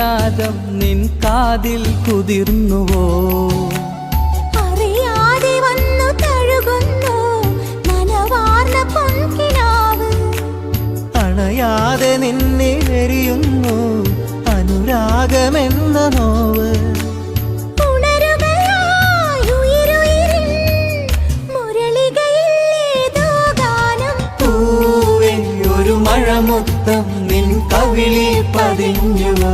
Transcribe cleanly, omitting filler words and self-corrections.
നാദം നിൻ കാതിൽ കുതിർന്നുവോ? അറിയാതെ വന്നു തഴുകുന്നു നനവാർന്ന പൊൻകിനാവ്. അണയാതെ നിന്നെ എരിയുന്നു അനുരാഗമെന്ന നോവ്. മഴമുത്തം നിൻ കവിളിൽ പതിഞ്ഞുവോ?